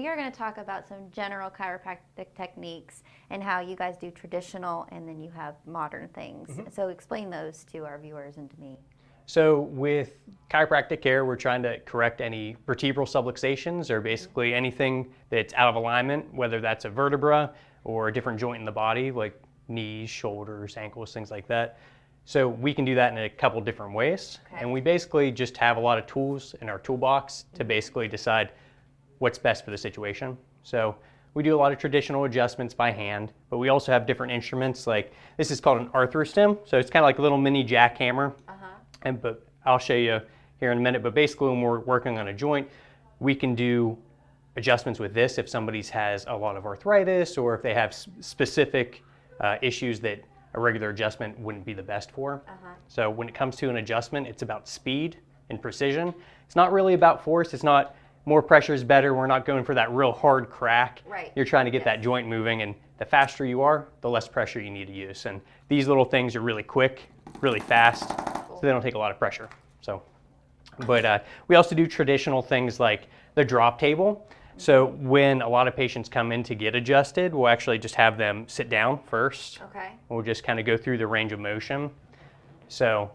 You're going to talk about some general chiropractic techniques and how you guys do traditional and then you have modern things. So explain those to our viewers and to me. So with chiropractic care, we're trying to correct any vertebral subluxations or basically anything that's out of alignment, whether that's a vertebra or a different joint in the body, like knees, shoulders, ankles, things like that. So we can do that in a couple different ways. And we basically just have a lot of tools in our toolbox to basically decide what's best for the situation. So we do a lot of traditional adjustments by hand, but we also have different instruments. Like this is called an ArthroStim. So it's kind of like a little mini jackhammer. But I'll show you here in a minute. But basically when we're working on a joint, we can do adjustments with this if somebody has a lot of arthritis or if they have specific issues that a regular adjustment wouldn't be the best for. So when it comes to an adjustment, it's about speed and precision. It's not really about force. It's not more pressure is better. We're not going for that real hard crack. You're trying to get that joint moving, and the faster you are, the less pressure you need to use. And these little things are really quick, really fast, so they don't take a lot of pressure. So, but we also do traditional things like the drop table. So when a lot of patients come in to get adjusted, we'll actually just have them sit down first. We'll just kind of go through the range of motion. So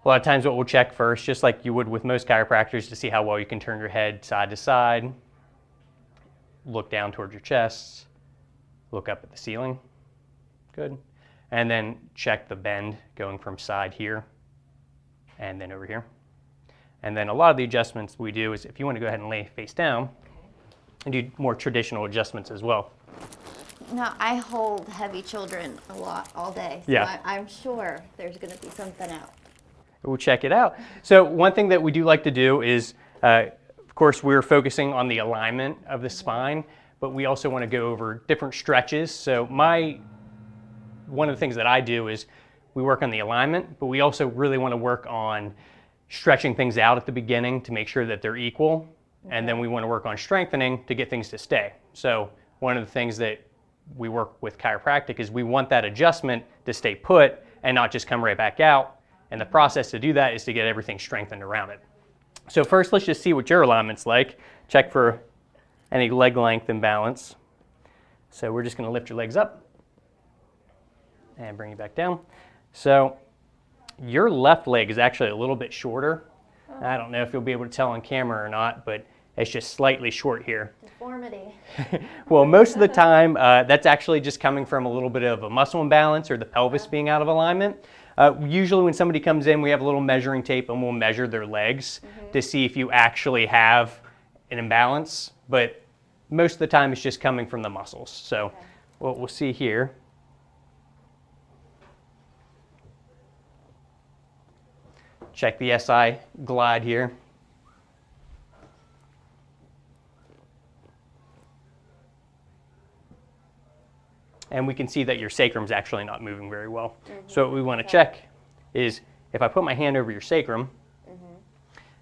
a lot of times what we'll check first, just like you would with most chiropractors, to see how well you can turn your head side to side, look down towards your chest, look up at the ceiling. Good. And then check the bend going from side here and then over here. And then a lot of the adjustments we do is if you want to go ahead and lay face down and do more traditional adjustments as well. Now, I hold heavy children a lot all day, so I'm sure there's going to be something out. We'll check it out. So one thing that we do like to do is, of course, we're focusing on the alignment of the spine, but we also want to go over different stretches. So one of the things that I do is we work on the alignment, but we also really want to work on stretching things out at the beginning to make sure that they're equal. And then we want to work on strengthening to get things to stay. So one of the things that we work with chiropractic is we want that adjustment to stay put and not just come right back out. And the process to do that is to get everything strengthened around it. So first, let's just see what your alignment's like. Check for any leg length imbalance. So we're just going to lift your legs up and bring you back down. So your left leg is actually a little bit shorter. I don't know if you'll be able to tell on camera or not, but it's just slightly short here. Deformity. Well, most of the time, that's actually just coming from a little bit of a muscle imbalance or the pelvis being out of alignment. Usually when somebody comes in, we have a little measuring tape and we'll measure their legs to see if you actually have an imbalance. But most of the time, it's just coming from the muscles. So what we'll see here. Check the SI glide here. And we can see that your sacrum's actually not moving very well. So what we want to check is if I put my hand over your sacrum,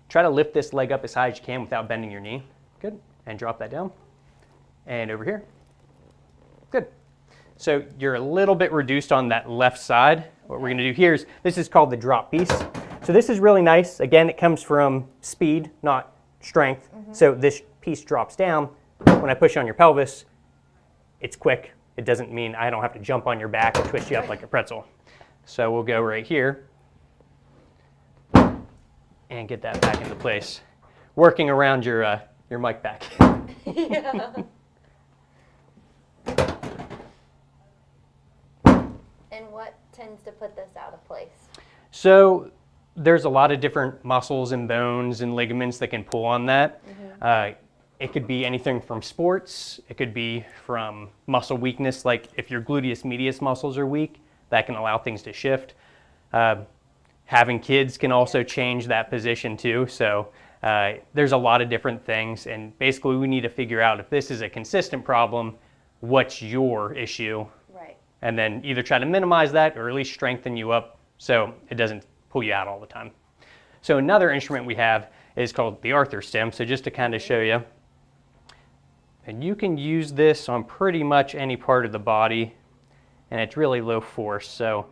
try to lift this leg up as high as you can without bending your knee. Good. And drop that down. And over here. Good. So you're a little bit reduced on that left side. What we're going to do here is, this is called the drop piece. So this is really nice. Again, it comes from speed, not strength. So this piece drops down. When I push on your pelvis, it's quick. It doesn't mean I don't have to jump on your back and twist you up like a pretzel. So we'll go right here and get that back into place. Working around your mic back. And what tends to put this out of place? So there's a lot of different muscles and bones and ligaments that can pull on that. It could be anything from sports. It could be from muscle weakness, like if your gluteus medius muscles are weak, that can allow things to shift. Having kids can also change that position too. So there's a lot of different things, and basically we need to figure out if this is a consistent problem, what's your issue, and then either try to minimize that or at least strengthen you up so it doesn't pull you out all the time. So another instrument we have is called the ArthroStim. So just to kind of show you, and you can use this on pretty much any part of the body, and it's really low force. So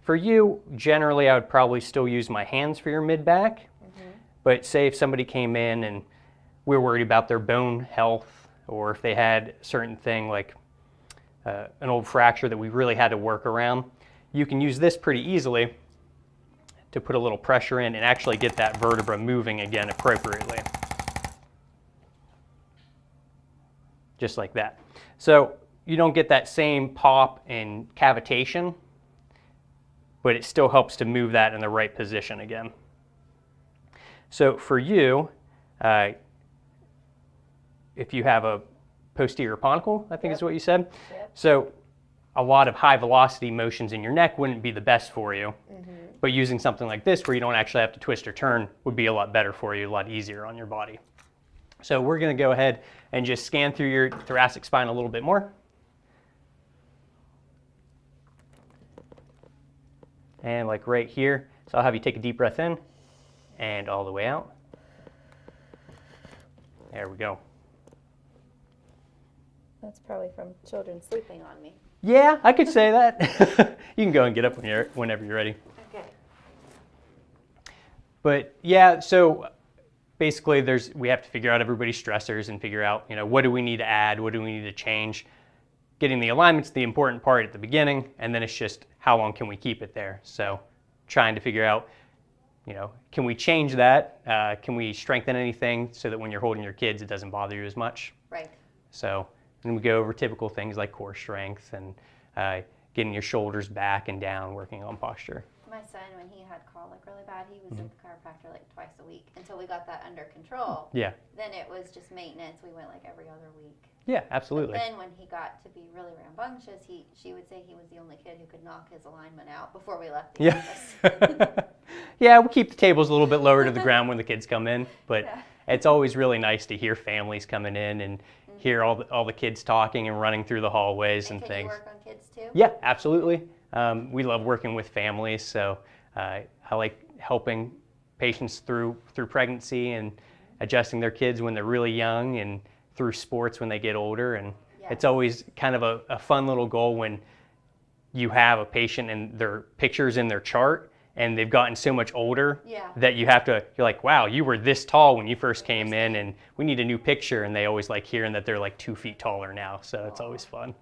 for you, generally I would probably still use my hands for your mid-back, but say if somebody came in and we're worried about their bone health or if they had a certain thing like an old fracture that we really had to work around, you can use this pretty easily to put a little pressure in and actually get that vertebra moving again appropriately. Just like that. So you don't get that same pop and cavitation, but it still helps to move that in the right position again. So for you, if you have a posterior ponicle, I think is what you said. Yep. So a lot of high velocity motions in your neck wouldn't be the best for you. But using something like this where you don't actually have to twist or turn would be a lot better for you, a lot easier on your body. So we're going to go ahead and just scan through your thoracic spine a little bit more. And like right here, so I'll have you take a deep breath in and all the way out. There we go. That's probably from children sleeping on me. Yeah, I could say that. You can go and get up whenever you're ready. Okay. But yeah, so basically we have to figure out everybody's stressors and figure out, what do we need to add, what do we need to change. Getting the alignment's the important part at the beginning, and then it's just how long can we keep it there. So trying to figure out, can we change that? Can we strengthen anything so that when you're holding your kids, it doesn't bother you as much? Right. So then we go over typical things like core strength and getting your shoulders back and down, working on posture. My son, when he had colic really bad, he was at the chiropractor like twice a week until we got that under control. Yeah. Then it was just maintenance. We went like every other week. Yeah, absolutely. But then when he got to be really rambunctious, she would say he was the only kid who could knock his alignment out before we left the office. Yeah, we keep the tables a little bit lower to the ground when the kids come in, but Yeah. it's always really nice to hear families coming in and hear all the kids talking and running through the hallways and Can things. you work on kids too? Yeah, absolutely. We love working with families, so I like helping patients through pregnancy and adjusting their kids when they're really young and through sports when they get older. And it's always kind of a fun little goal when you have a patient and their pictures in their chart and they've gotten so much older that you're like, wow, you were this tall when you first came in and we need a new picture. And they always like hearing that they're like 2 feet taller now. So it's always fun.